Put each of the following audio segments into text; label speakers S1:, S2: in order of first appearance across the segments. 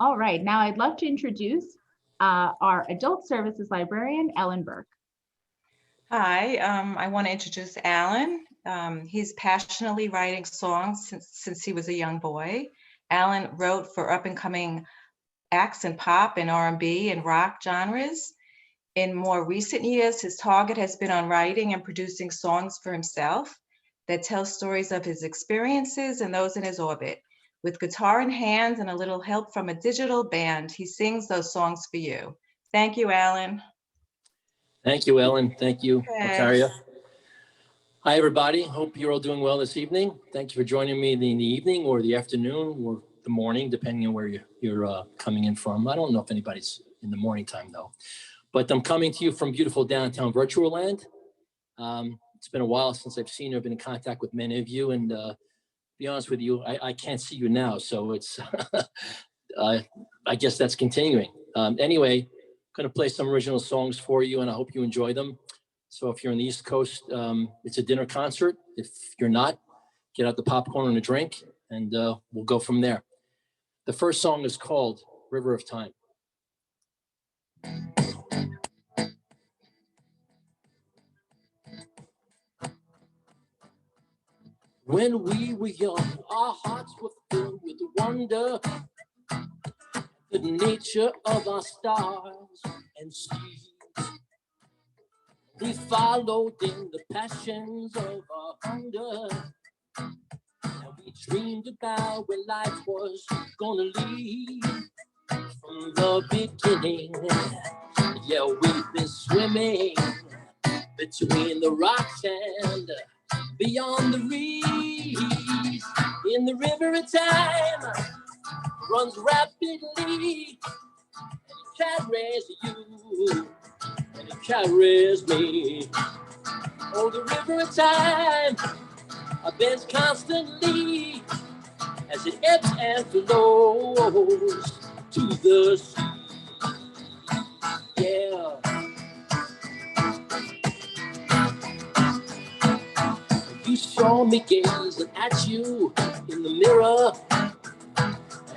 S1: All right, now I'd love to introduce our adult services librarian, Ellen Burke.
S2: Hi, I want to introduce Alan. He's passionately writing songs since he was a young boy. Alan wrote for up-and-coming acts in pop and R&B and rock genres. In more recent years, his target has been on writing and producing songs for himself that tell stories of his experiences and those in his orbit. With guitar in hand and a little help from a digital band, he sings those songs for you. Thank you, Alan.
S3: Thank you, Ellen. Thank you,
S2: Okay.
S3: Ocaria. Hi, everybody. Hope you're all doing well this evening. Thank you for joining me in the evening or the afternoon or the morning, depending on where you're coming in from. I don't know if anybody's in the morning time, though. But I'm coming to you from beautiful downtown Virtual Land. It's been a while since I've seen you. I've been in contact with many of you. And be honest with you, I can't see you now. So it's, I guess that's continuing. Anyway, going to play some original songs for you, and I hope you enjoy them. So if you're on the East Coast, it's a dinner concert. If you're not, get out the popcorn and a drink, and we'll go from there. The first song is called River of Time. When we were young, our hearts were filled with wonder, the nature of our stars and seas. We followed in the passions of our hunger, and we dreamed about where life was gonna lead. From the beginning, yeah, we've been swimming between the rocks and beyond the reeds. In the river of time runs rapidly, and it carries you, and it carries me. Oh, the river of time bends constantly as it ebbs and flows to the sea. Yeah. You saw me gazing at you in the mirror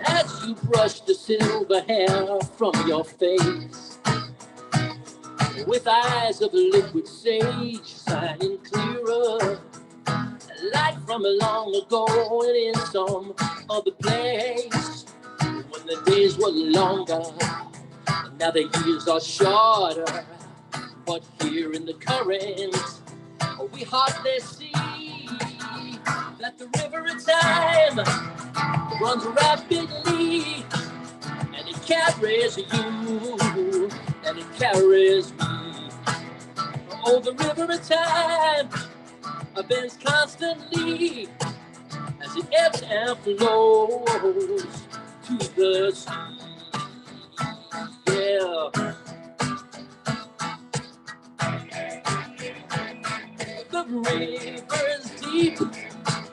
S3: as you brushed the silver hair from your face. With eyes of liquid sage shining clearer, like from a long ago and in some other place. When the days were longer, now the years are shorter. But here in the current, we hardly see that the river of time runs rapidly, and it carries you, and it carries me. Oh, the river of time bends constantly as it ebbs and flows to the sea. Yeah. The river's deep,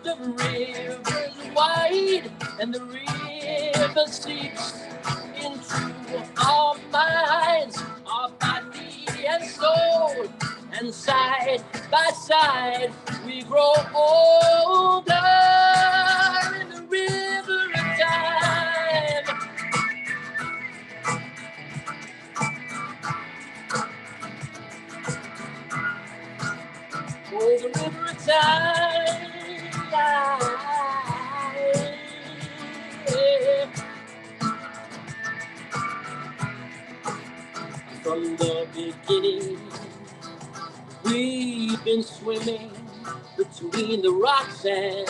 S3: the river's wide, and the river seeps into our minds, our body and soul, and side by side we grow older in the river of time. Oh, the river of time. From the beginning, we've been swimming between the rocks and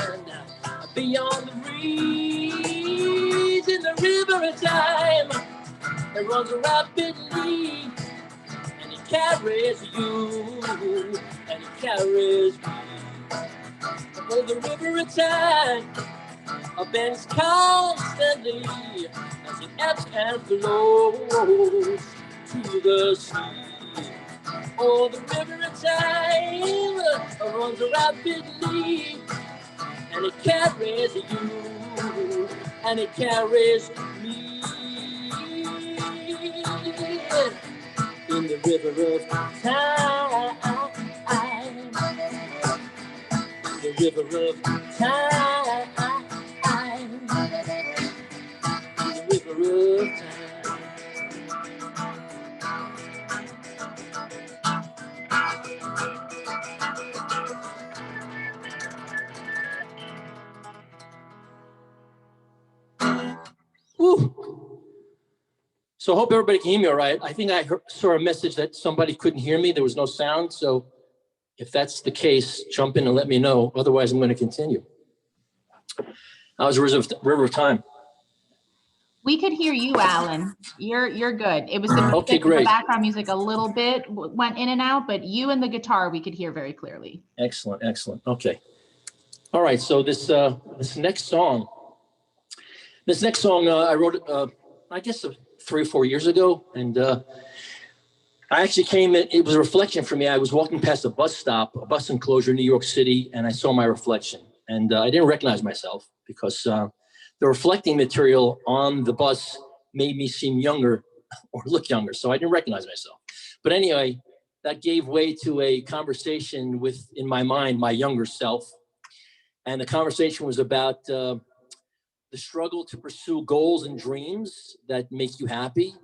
S3: beyond the reeds. In the river of time, it runs rapidly, and it carries you, and it carries me. Oh, the river of time bends constantly as it ebbs and flows to the sea. Oh, the river of time runs rapidly, and it carries you, and it carries me. In the river of time, the river of time, the river of So I hope everybody can hear me all right. I think saw a message that somebody couldn't hear me. There was no sound. So if that's the case, jump in and let me know. Otherwise, I'm going to continue. How's River of Time?
S1: We could hear you, Alan. You're good. It was the music,
S3: Okay, great.
S1: The background music a little bit went in and out, but you and the guitar we could hear very clearly.
S3: Excellent, excellent. Okay. All right. So this next song I wrote, I guess 3 or 4 years ago, and I actually it was a reflection for me. I was walking past a bus enclosure in New York City, and I saw my reflection, and I didn't recognize myself because the reflecting material on the bus made me seem younger or look younger, so I didn't recognize myself. But anyway, that gave way to a conversation in my mind, my younger self, and the conversation was about the struggle to pursue goals and dreams that make you happy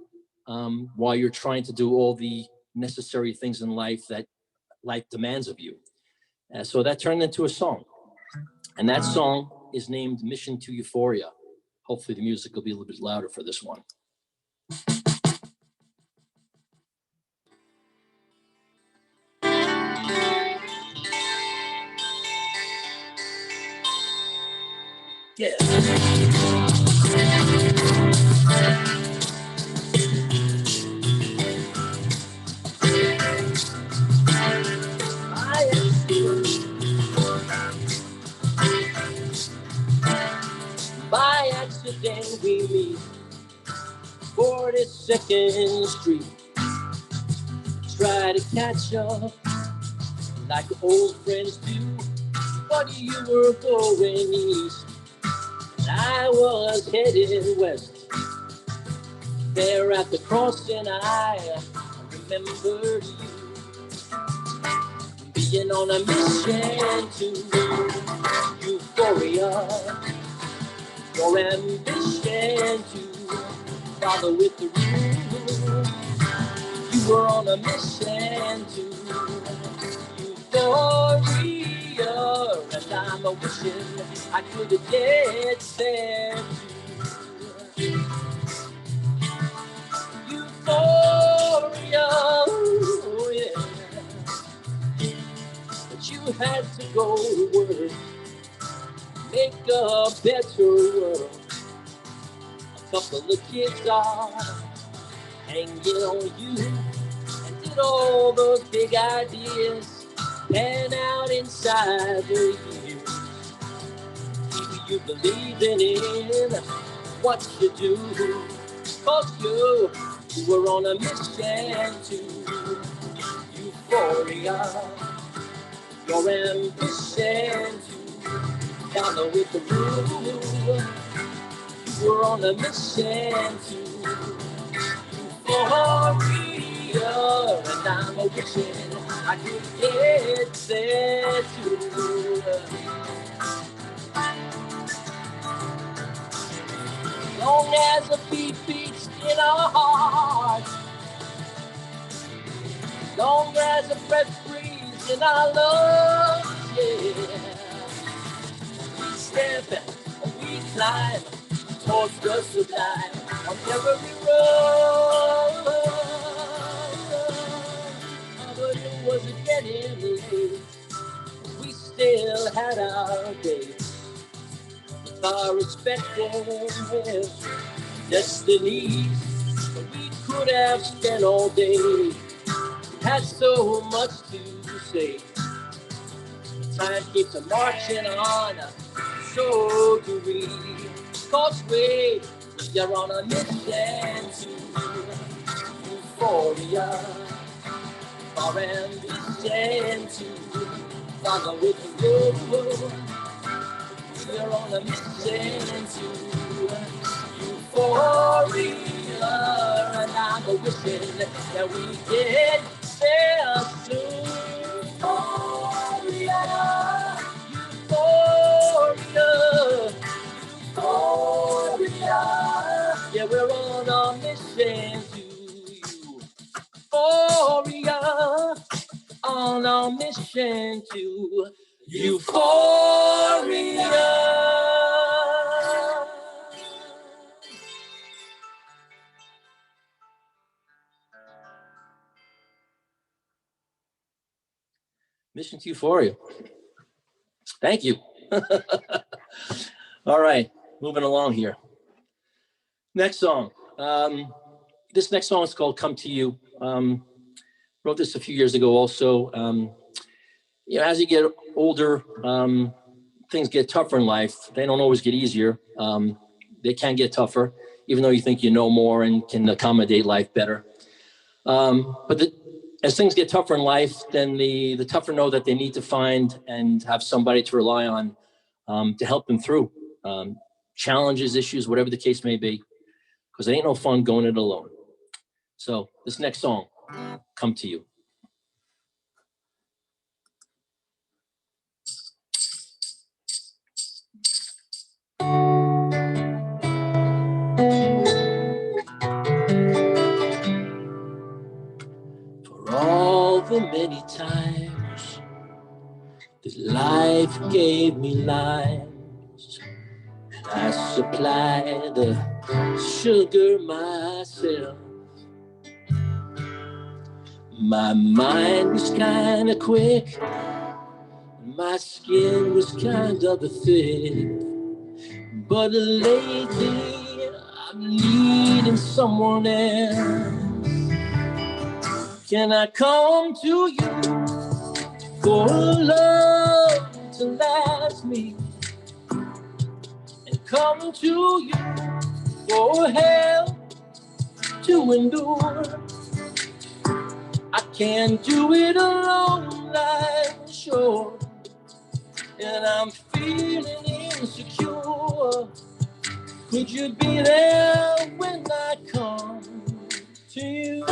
S3: while you're trying to do all the necessary things in life that life demands of you. So that turned into a song. And that song is named Mission to Euphoria. Hopefully the music will be a little bit louder for this one. Yeah. By accident we meet 42nd Street. Try to catch up like old friends do, but you were going east and I was headed west. There at the crossing I remembered you being on a mission to euphoria. Your ambition to follow with the rules. You were on a mission to euphoria, and I'm a wishing I could get there too. Euphoria, oh yeah. But you had to go to work, make a better world. A couple of kids are hanging on you, and did all those big ideas pan out inside the years. Keep you believing in what you do, 'cause you were on a mission to euphoria. Your ambition to follow with the rules. You were on a mission to euphoria, and I'm a wishing I could get there too. Long as a beat beats in our hearts, long as a breath breathes in our lungs, yeah. We step and we climb towards the sublime on every road. But it was getting late. We still had our days, our respective destinies. But we could have spent all day. Had so much to say. Time keeps a marching on, so do we. 'Cause we are on a mission to euphoria. Our ambition to follow with the road. We are on a mission to euphoria, and I'm a wishing that we get there soon. Euphoria, euphoria, euphoria. Yeah, we're on a mission to euphoria, on a mission to euphoria. Mission to Euphoria. Thank you. All right, moving along here. Next song. This next song is called Come to You. Wrote this a few years ago also. As you get older, things get tougher in life. They don't always get easier. They can get tougher, even though you think you know more and can accommodate life better. As things get tougher in life, then the tougher know that they need to find and have somebody to rely on to help them through challenges, issues, whatever the case may be, because it ain't no fun going it alone. So this next song, Come to You. For all the many times that life gave me limes, and I supplied the sugar myself. My mind was kind of quick, my skin was kind of thick, but lately I'm needing someone else. Can I come to you for love to last me, and come to you for help to endure? I can't do it alone, I'm sure, and I'm feeling insecure. Could you be there when I come to you?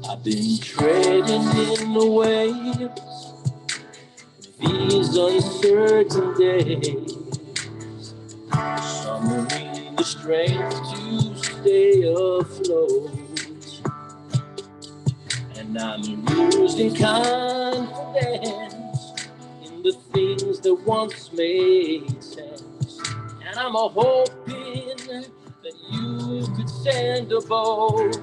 S3: I've been treading in the waves these uncertain days, summoning the strength to stay afloat. And I'm losing confidence in the things that once made sense. And I'm hoping that you could send a boat,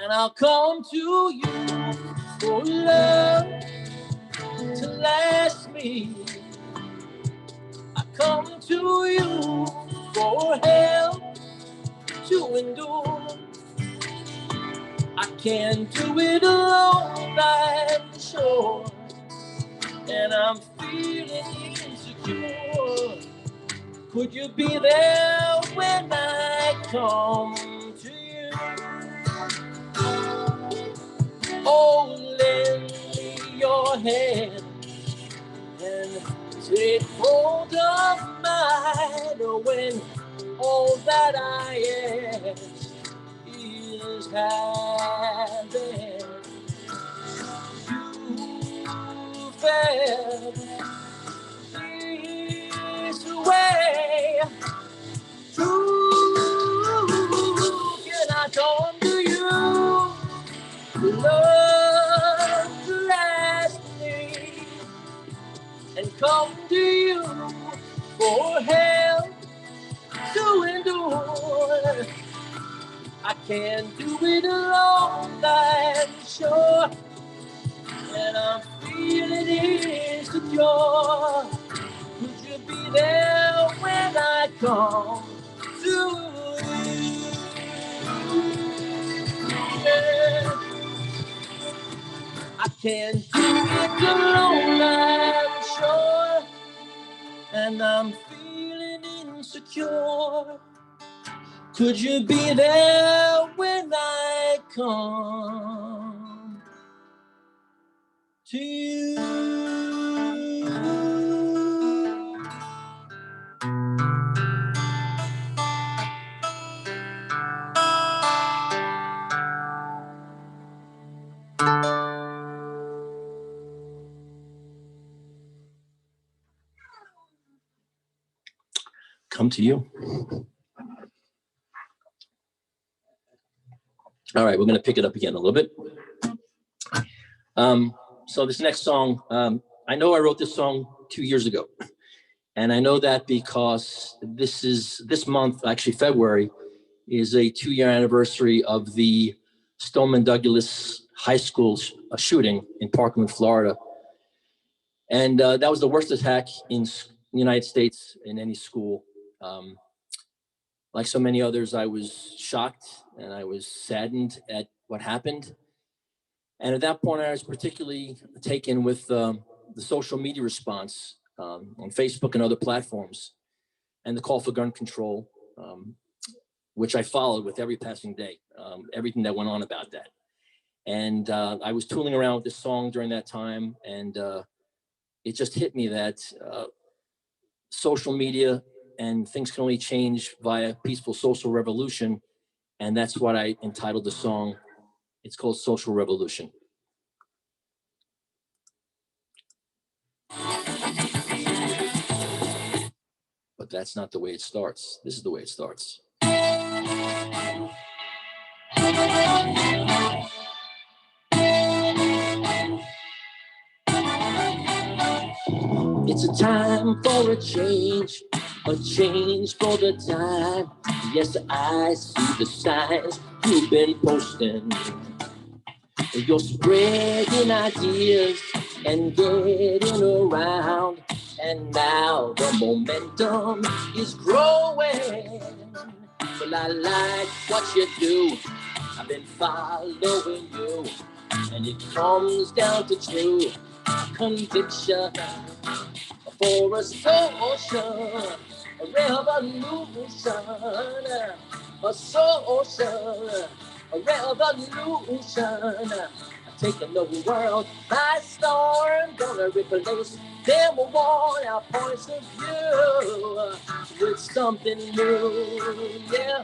S3: and I'll come to you for love to last me. I come to you for help to endure. I can't do it alone, I'm sure, and I'm feeling insecure. Could you be there when I come to you? Oh, lend me your hand and take hold of mine when all that I ask is having you felt this way. True, can I come to you? Love to last me, and come to you for help to endure. I can't do it alone, I'm sure, and I'm feeling insecure. Could you be there when I come to you? Yeah. I can't do it alone, I'm sure, and I'm feeling insecure. Could you be there when I come to you? Come to you. All right, we're going to pick it up again a little bit. So this next song, I know I wrote this song 2 years ago, and I know that because this month, actually February, is a 2-year anniversary of the Stoneman Douglas High School shooting in Parkland, Florida. And that was the worst attack in the United States in any school. Like so many others, I was shocked and I was saddened at what happened. And at that point, I was particularly taken with the social media response on Facebook and other platforms, and the call for gun control, which I followed with every passing day, everything that went on about that. And I was tooling around with this song during that time, and it just hit me that social media and things can only change via peaceful social revolution. And that's what I entitled the song. It's called Social Revolution. But that's not the way it starts. This is the way it starts. It's a time for a change for the time. Yes, I see the signs you've been posting. You're spreading ideas and getting around. And now the momentum is growing. Well, I like what you do. I've been following you. And it comes down to true conviction for a social revolution. A social revolution. Taking the world by storm, gonna replace them worn out points of view with something new. Yeah,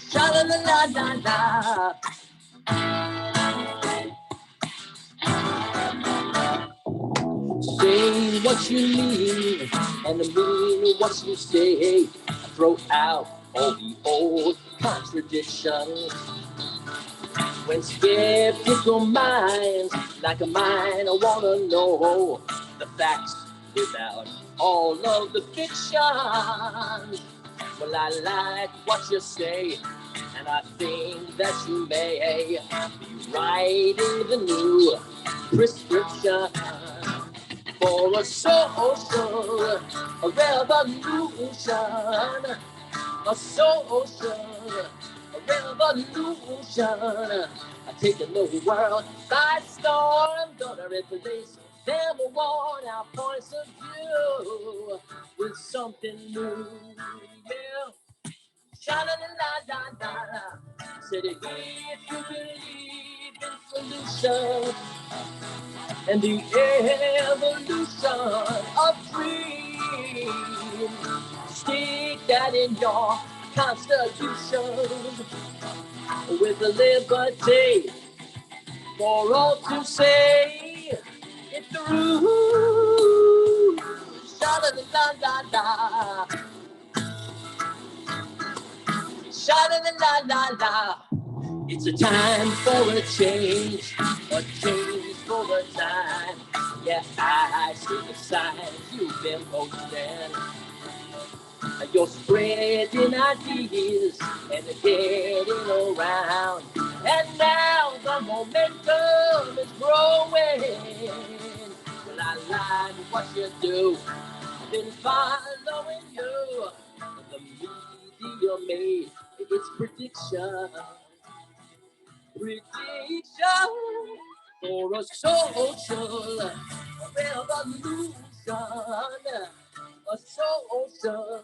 S3: sha la la la la. Say what you mean and mean what you say. Throw out all the old contradictions. When skeptical minds like mine wanna know the facts without all of the fiction. Well, I like what you say, and I think that you may be writing the new prescription for a social revolution. A social revolution. Taking the world by storm, gonna replace them worn out points of view with something new. Yeah, sha la la la la la. Said if you believe in solution and the evolution of dreams, stick that in your constitution with the liberty for all to say it through. Sha la la la la, sha la la la la. It's a time for a change for the time. Yeah, I see the signs you've been posting. You're spreading ideas and getting around. And now the momentum is growing. Well, I like what you do. I've been following you. The media made its prediction for a social revolution. A social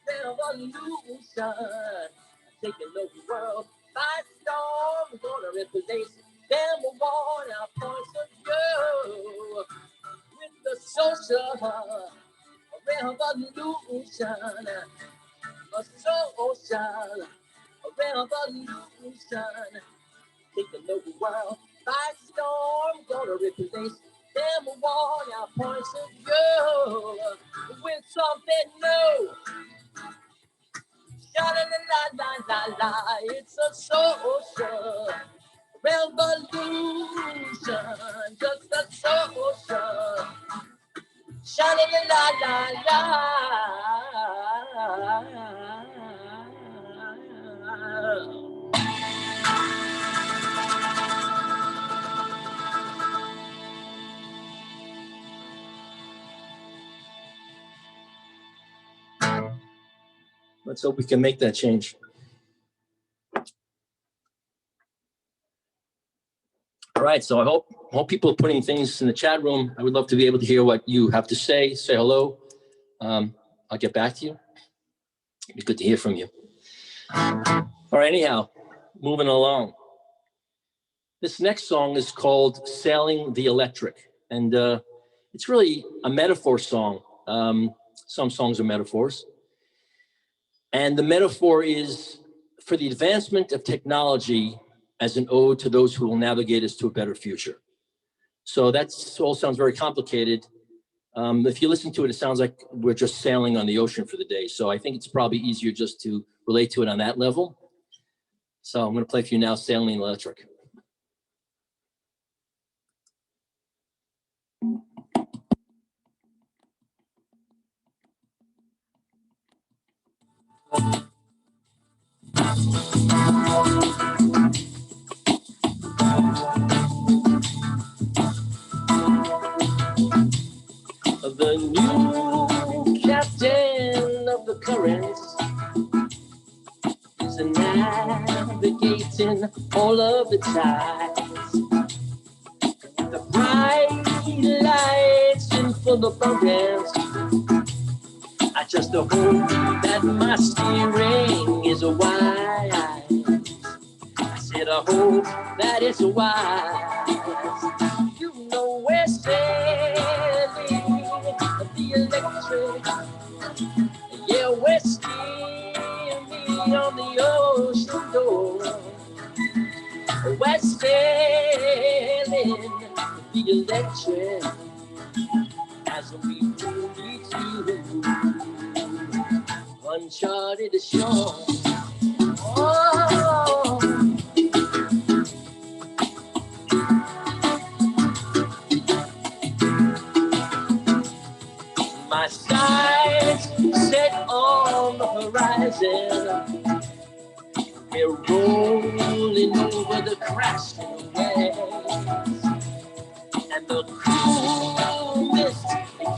S3: revolution. Taking the world by storm. Gonna replace them worn out points of view with the social revolution. A social revolution. Taking the world by storm. Gonna replace them worn out points of view with something new. Sha la la la la la. It's a social revolution. Just a social. Sha la la la la. Let's hope we can make that change. All right, so I hope people are putting things in the chat room. I would love to be able to hear what you have to say. Say hello. I'll get back to you. It'd be good to hear from you. All right, anyhow, moving along. This next song is called Sailing the Electric, and it's really a metaphor song. Some songs are metaphors. And the metaphor is for the advancement of technology as an ode to those who will navigate us to a better future. So that all sounds very complicated. If you listen to it, it sounds like we're just sailing on the ocean for the day. So I think it's probably easier just to relate to it on that level. So I'm going to play for you now, Sailing Electric. The new captain of the currents is navigating all of the tides. The bright lights in full abundance. I just hope that my steering is wise. I said I hope that it's wise. You know we're sailing the electric. Yeah, we're steaming on the ocean door. We're sailing the electric as we journey to uncharted shore. Oh. My sights set on the horizon. We're rolling over the crashing waves, and the cool mist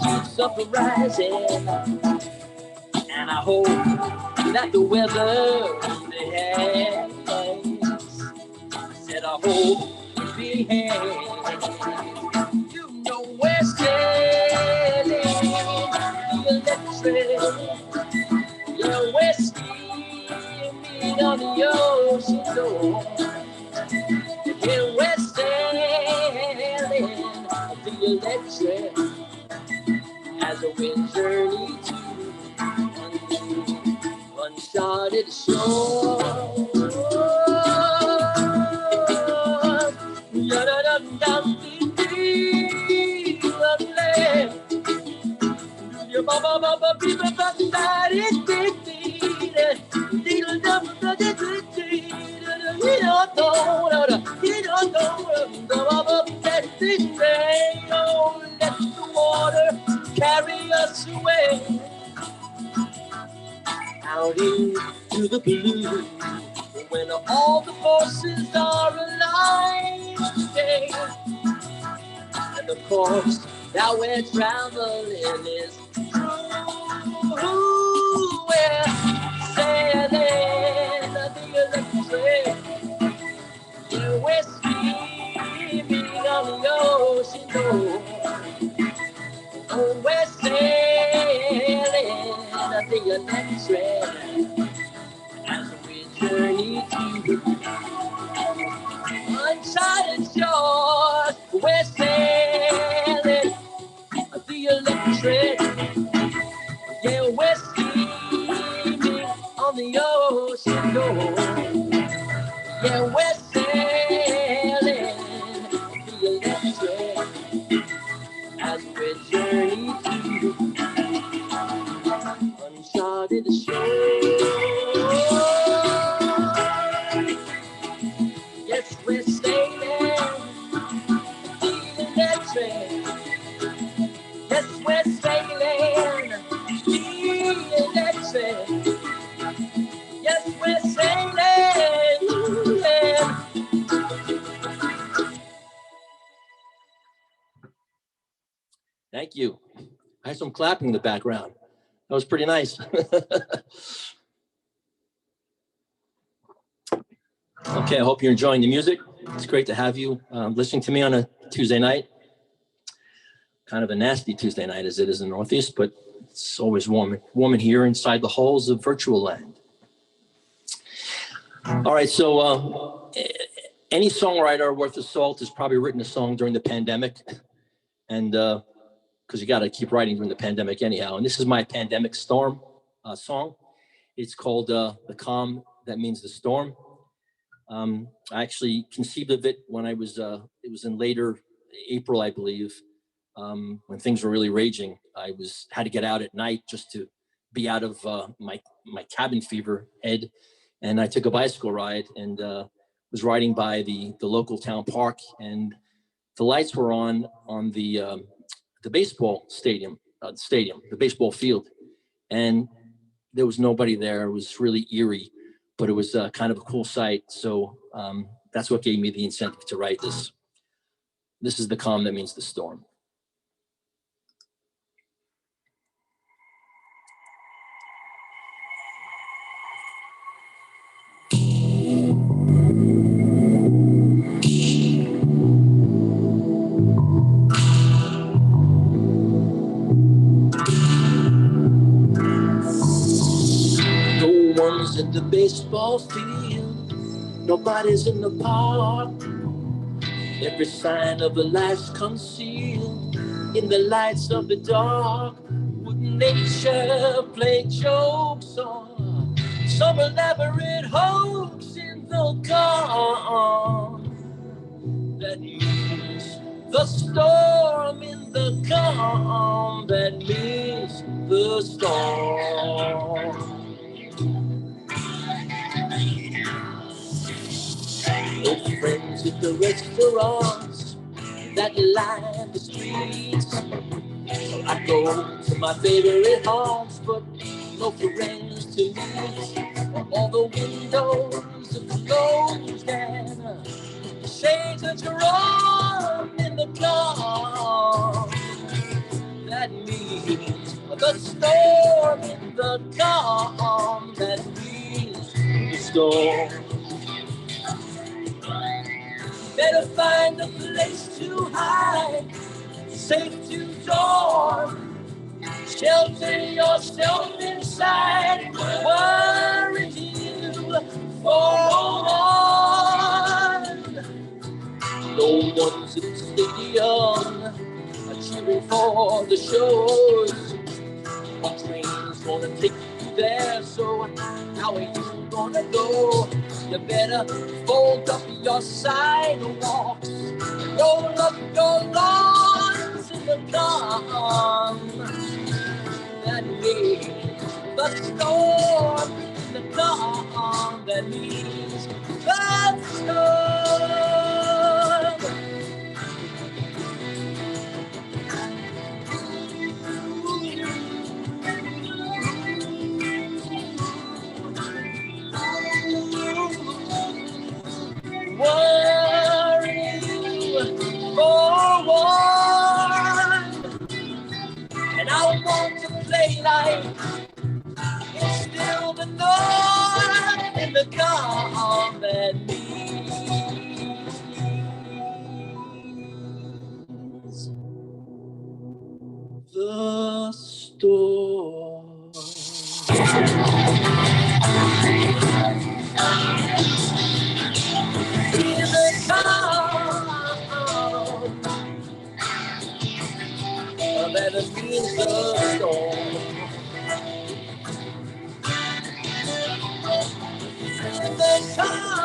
S3: keeps up rising. And I hope that the weather behaves. I said I hope it behaves. You know we're sailing the electric. Yeah, we're steaming on the ocean door. Yeah, we're sailing the electric as we journey to uncharted shore. Let the water carry us away out into the blue, when all the forces are aligned today, and the course that we're traveling is true. We're sailing the electric. Yeah, we're steaming on the ocean door. Oh, we're sailing the electric as we journey to uncharted shores. We're sailing the electric. Yeah, we're steaming on the ocean door. Yeah, we're sailing the electric as we journey to uncharted shore. Yes, we're sailing the electric. Yes, we're sailing the electric. Yes, we're sailing. Thank you. I had some clapping in the background. That was pretty nice. Okay, I hope you're enjoying the music. It's great to have you listening to me on a Tuesday night. Kind of a nasty Tuesday night as it is in the Northeast, but it's always warm in here inside the halls of virtual land. All right, so any songwriter worth of salt has probably written a song during the pandemic, and because you got to keep writing during the pandemic anyhow. And this is my Pandemic Storm song. It's called The Calm That Means the Storm. I actually conceived of it when I was, it was in later April, I believe, when things were really raging. I had to get out at night just to be out of my cabin fever head. And I took a bicycle ride and was riding by the local town park, and the lights were on the baseball stadium, the baseball field. And there was nobody there. It was really eerie, but it was kind of a cool sight. So that's what gave me the incentive to write this. This is the calm that means the storm. No one's at the baseball field. Nobody's in the park. Every sign of a life's concealed in the lights of the dark. Would nature play jokes on some elaborate hoax in the calm? That means the storm in the calm. That means the storm. No friends at the restaurants that line the streets. So I go to my favorite haunts, but no friends to meet. All the windows are closed and the shades are drawn in the calm. That means the storm in the calm. That means the storm. Better find a place to hide, safe to dorm. Shelter yourself inside, worry you for one. No one's in the stadium cheering for the shows. My train's gonna take you there, so how are you gonna go? You better fold up your sidewalks, roll up your lawns in the calm. That means the storm in the calm. That means the storm. Worry for one, and I want to play like it's still the north in the calm that means the storm. In the calm that means the storm. In the calm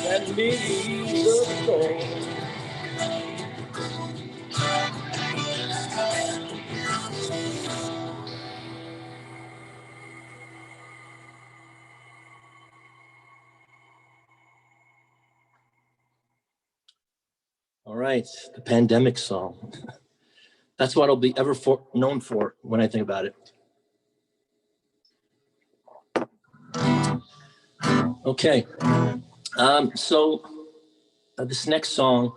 S3: that means the storm. All right, the pandemic song. That's what I'll be ever known for when I think about it. Okay, so this next song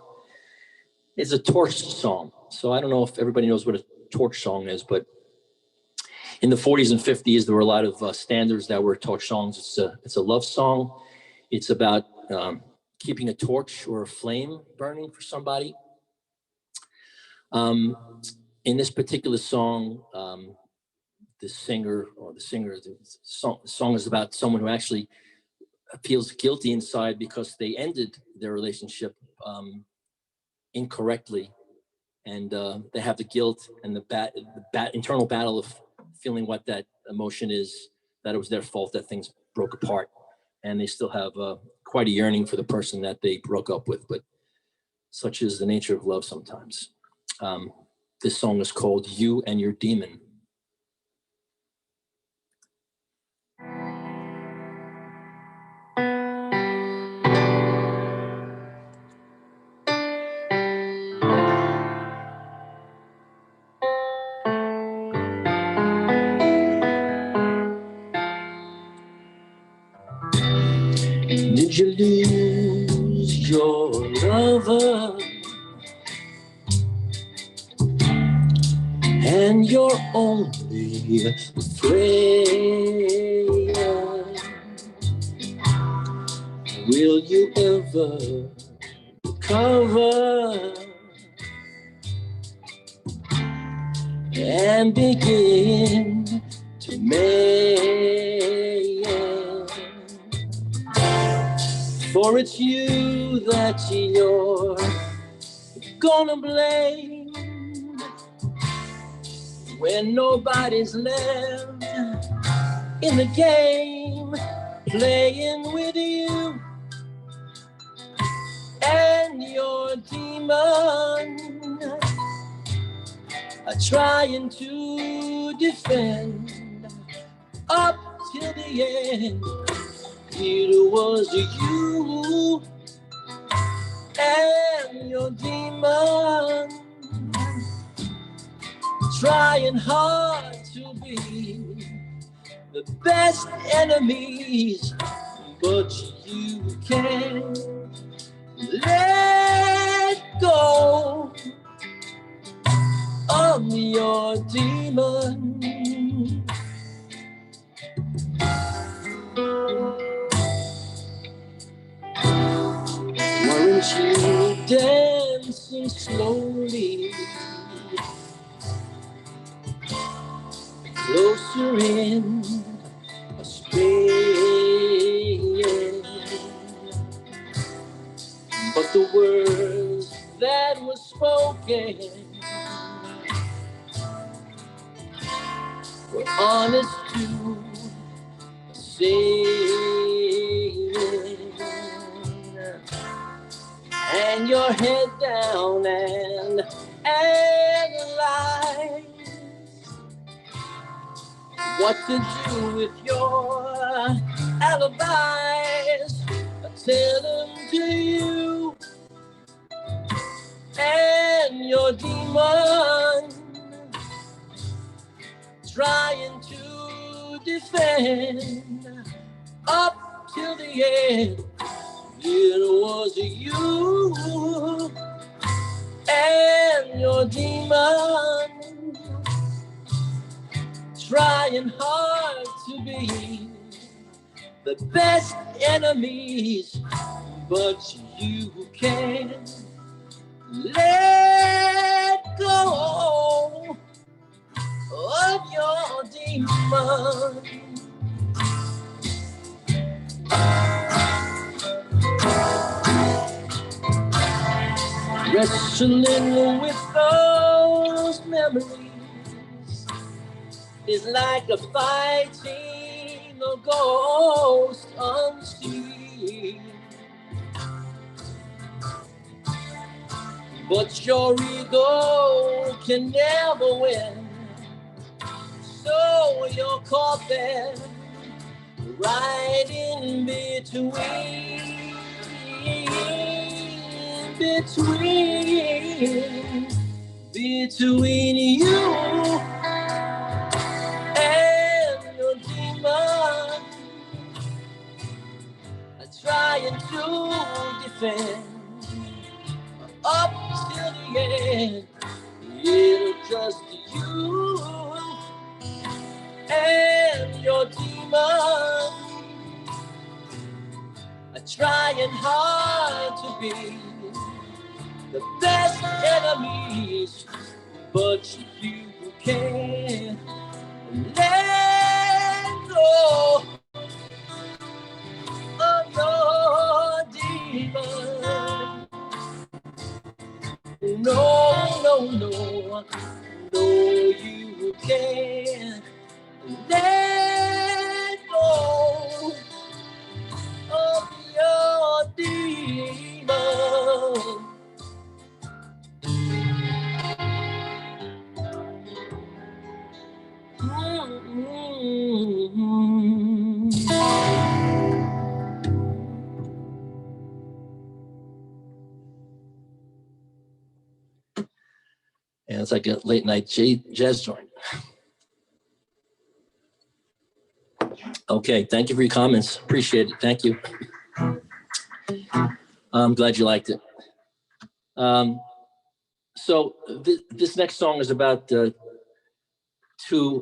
S3: is a torch song. So I don't know if everybody knows what a torch song is, but In the 40s and 50s, there were a lot of standards that were torch songs. It's a love song. It's about keeping a torch or a flame burning for somebody. In this particular song, the song is about someone who actually feels guilty inside because they ended their relationship incorrectly, and they have the guilt and the internal battle of feeling what that emotion is, that it was their fault that things broke apart, and they still have quite a yearning for the person that they broke up with, but such is the nature of love sometimes. This song is called You and Your Demon. Did you lose your lover and your only friend? Will you ever recover and begin to mend? For it's you that you're gonna blame when nobody's left in the game, playing with you and your demon are trying to defend up till the end. It was you and your demon trying hard to be the best enemies, but you can't let go of your demon. Weren't you dancing slowly closer in a space? But the words that were spoken were honest to say. Hang your head down and analyze what to do with your alibis. I tell them to you and your demon trying to defend up till the end. It was you and your demon trying hard to be the best enemies, but you can't let go of your demon. Wrestling with those memories is like a fighting a ghost unseen. But your ego can never win, so you're caught there, right in between you and your demon, trying to defend up till the end. It'll just you trying hard to be the best enemies, but you can't let go of your demons. No, no, no, no, you can't let go of your demons. And it's like a late night jazz joint. Okay, thank you for your comments. Appreciate it. Thank you. I'm glad you liked it. So this next song is about two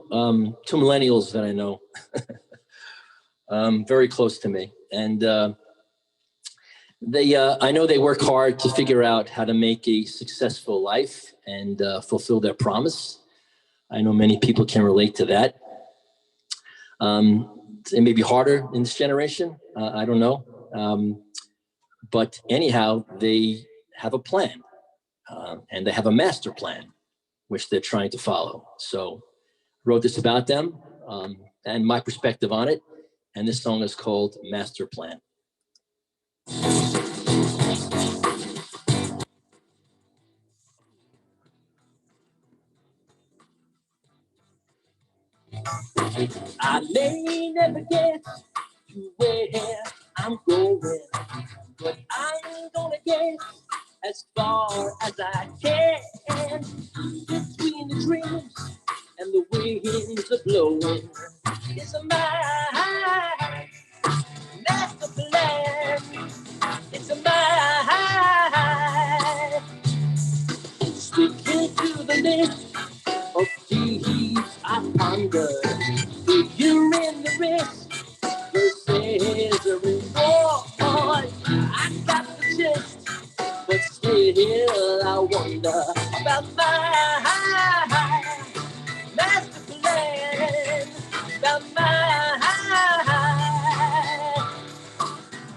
S3: millennials that I know, very close to me, and I know they work hard to figure out how to make a successful life and fulfill their promise. I know many people can relate to that. It may be harder in this generation. I don't know. But anyhow, they have a plan and they have a master plan, which they're trying to follow. So wrote this about them and my perspective on it. And this song is called Master Plan. I may never get to where I'm going, but I'm gonna get as far as I can. Between the dreams and the winds are blowing, it's my master plan. It's my sticking to the list of deeds I ponder. Figure in the risk versus the reward. I got the gist, but still I wonder about my master plan. About my,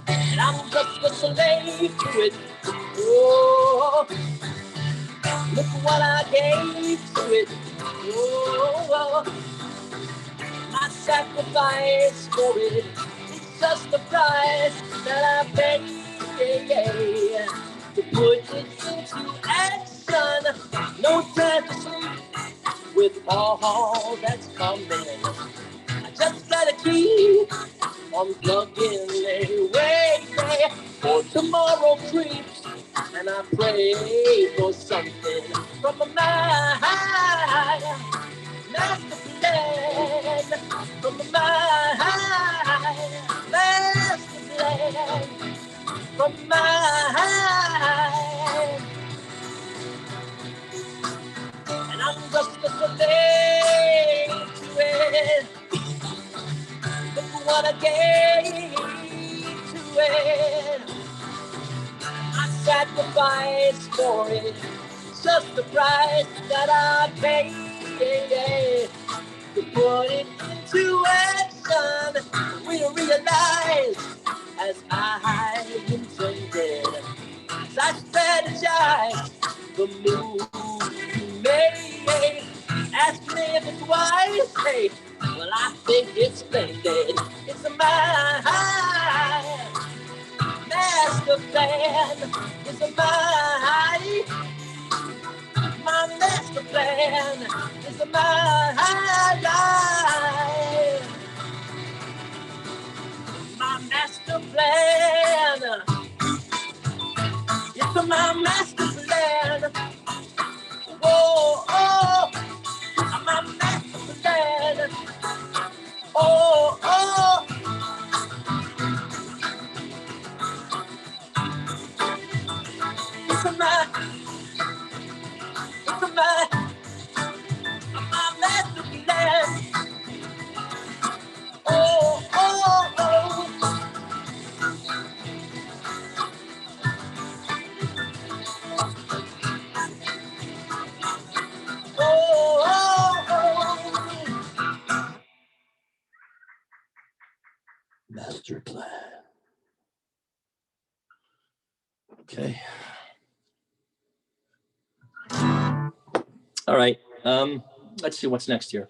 S3: and I'm just a slave to it. Oh, look what I gave to it. Oh, my sacrifice for it. It's just the price that I pay, to put it into action. No time to sleep with all that's coming. I just gotta keep on plugging away for tomorrow creeps, and I pray for something from my mind. Master plan from my mind. Master plan from my mind. And I'm just a slave to it. Look what I gave to it. I sacrificed for it. Just the price that I paid to put it into action. We realize as I intended, as I strategize the move you made. Ask me if it's wise, hey, well I think it's splendid. It's my master plan. It's my master plan. It's my life. My master plan. It's my master plan. Oh, oh, my master plan. Oh, oh. It's my master plan. Oh, oh, oh. Okay. All right. Let's see what's next here.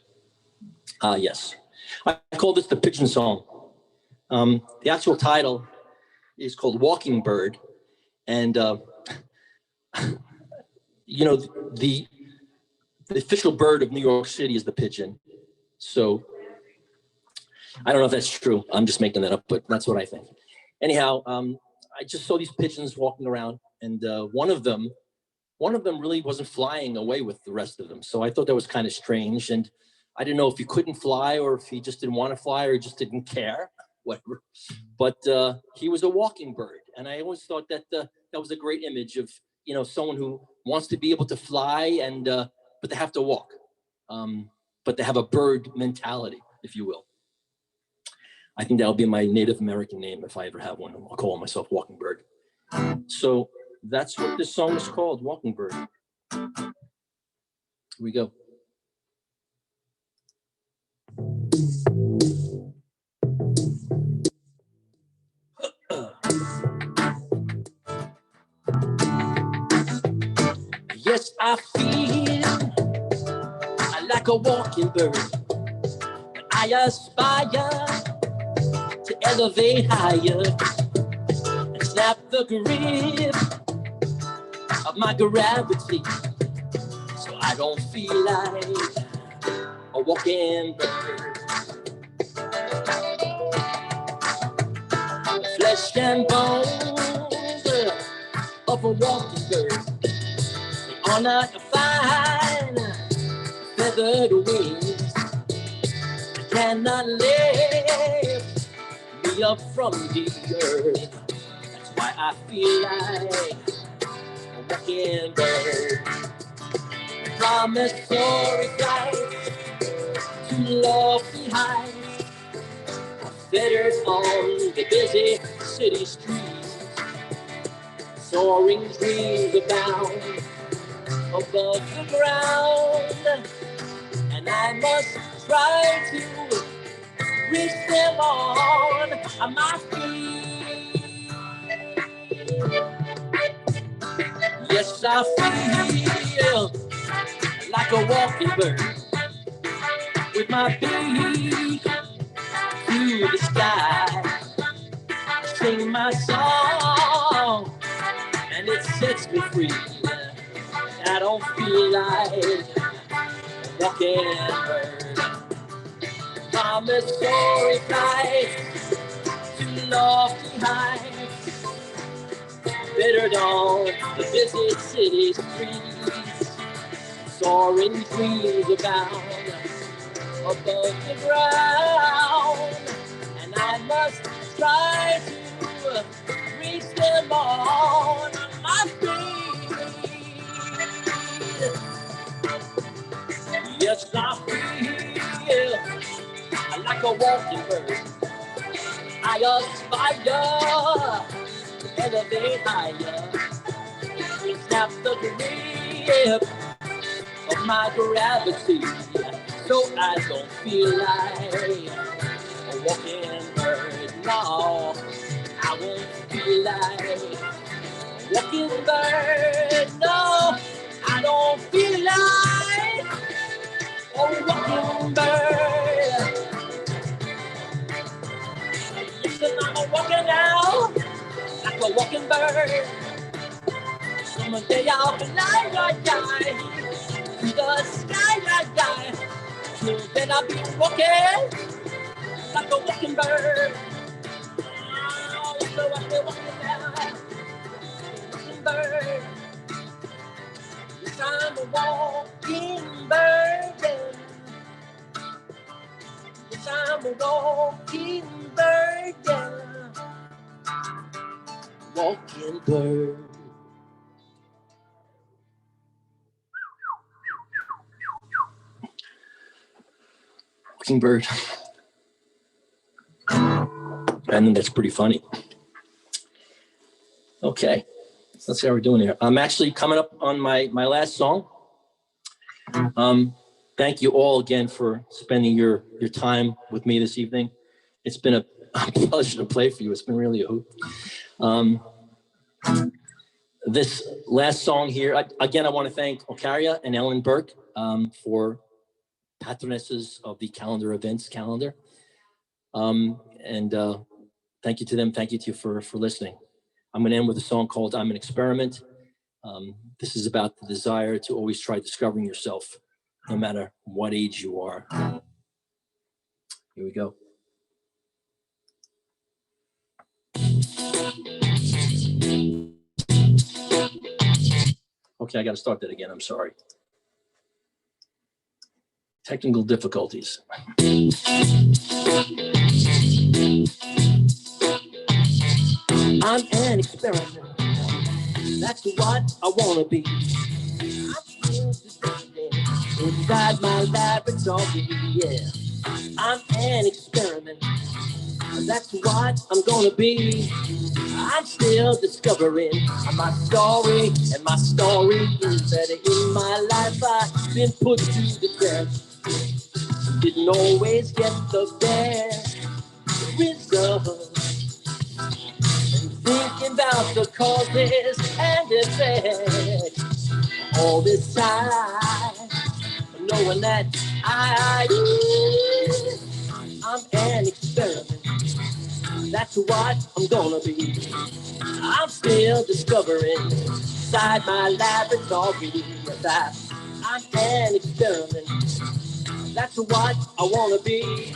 S3: Yes. I call this the pigeon song. The actual title is called Walking Bird. And, you know, the official bird of New York City is the pigeon. So I don't know if that's true. I'm just making that up, but that's what I think. Anyhow, I just saw these pigeons walking around, and one of them really wasn't flying away with the rest of them. So I thought that was kind of strange. And I didn't know if he couldn't fly or if he just didn't want to fly or he just didn't care, whatever. But he was a walking bird. And I always thought that that was a great image of, you know, someone who wants to be able to fly and, but they have to walk. But they have a bird mentality, if you will. I think that'll be my Native American name if I ever have one. I'll call myself Walking Bird. So that's what this song is called, Walking Bird. Here we go. Yes, I feel like a walking bird. I aspire to elevate higher and snap the grip of my gravity, so I don't feel like a walking bird. Flesh and bones of a walking bird, they are not fine feathered wings. I cannot lift me up from the earth. That's why I feel like a walking bird. Promissory flight to lofty heights, feathers on the busy city streets, soaring dreams abound above the ground, and I must try to reach them on my feet. Yes, I feel like a walking bird with my beak to the sky. Sing my song and it sets me free. I don't feel like a walking bird. Promissory flight to lofty heights, bittered on the busy city streets, soaring dreams abound above the ground, and I must try to reach them on my feet. Yes, I feel like a walking bird. I aspire to elevate higher and snap the grip of my gravity, so I don't feel like a walking bird. No, I won't feel like a walking bird. No, I don't feel like a walking bird. Listen, I'm walking out like a walking bird. Someday I'll fly, to the sky, till then I'll be walking like a walking bird. Oh, so I'll be walking now, walking bird. Yes, I'm a walking bird. Yes, I'm a walking bird. Walking bird. Walking bird. I think that's pretty funny. Okay, let's see how we're doing here. I'm actually coming up on my last song. Thank you all again for spending your time with me this evening. It's been a pleasure to play for you. It's been really a hoot. This last song here, again, I want to thank Ocaria and Ellen Burke for patronesses of the calendar events calendar. And thank you to them. Thank you to you for listening. I'm going to end with a song called I'm an Experiment. This is about the desire to always try discovering yourself, no matter what age you are. Here we go. Okay, I got to start that again. I'm sorry. Technical difficulties. I'm an experiment. That's what I want to be. I'm inside my laboratory, yeah. I'm an experiment. That's what I'm gonna be. I'm still discovering my story, and my story is that in my life I've been put to the test. Didn't always get the best results. And thinking about the causes and effects all this time, knowing that I'm an experiment. That's what I'm gonna be. I'm still discovering inside my laboratory. Yes, I'm an experiment. That's what I wanna be.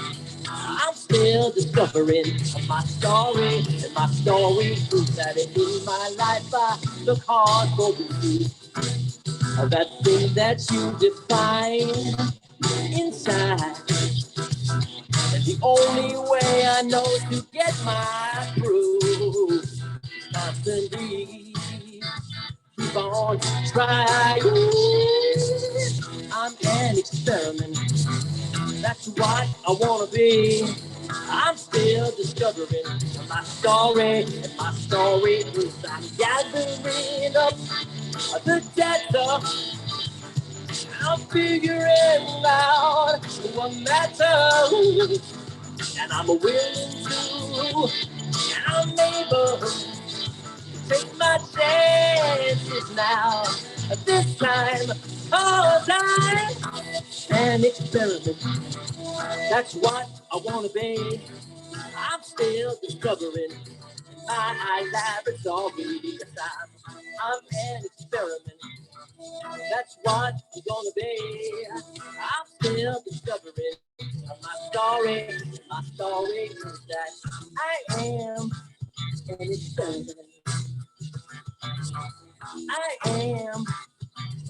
S3: I'm still discovering my story, and my story is that in my life I look hard for you. That thing that you define inside. And the only way I know to get my proof is constantly keep on trying. I'm an experiment. That's what I wanna be. I'm still discovering my story, and my story is I'm gathering up the data. I'm figuring out what matters, and I'm willing to, and I'm able to take my chances now. This time, cause I'm an experiment. That's what I wanna be. I'm still discovering my laboratory. Yes, I'm an experiment. That's what I'm gonna be. I'm still discovering my story. My story is that I am an experiment. I am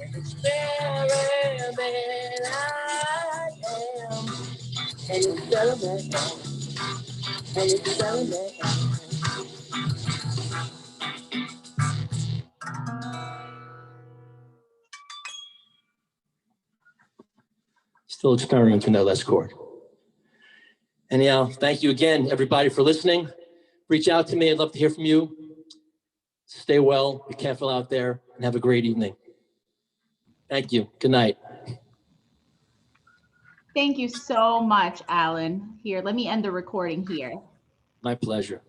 S3: an experiment. I am an experiment. An experiment. Still experimenting that last chord. Anyhow, thank you again, everybody, for listening. Reach out to me. I'd love to hear from you. Stay well, be careful out there, and have a great evening. Thank you. Good night.
S1: Thank you so much, Alan. Here, let me end the recording here.
S3: My pleasure.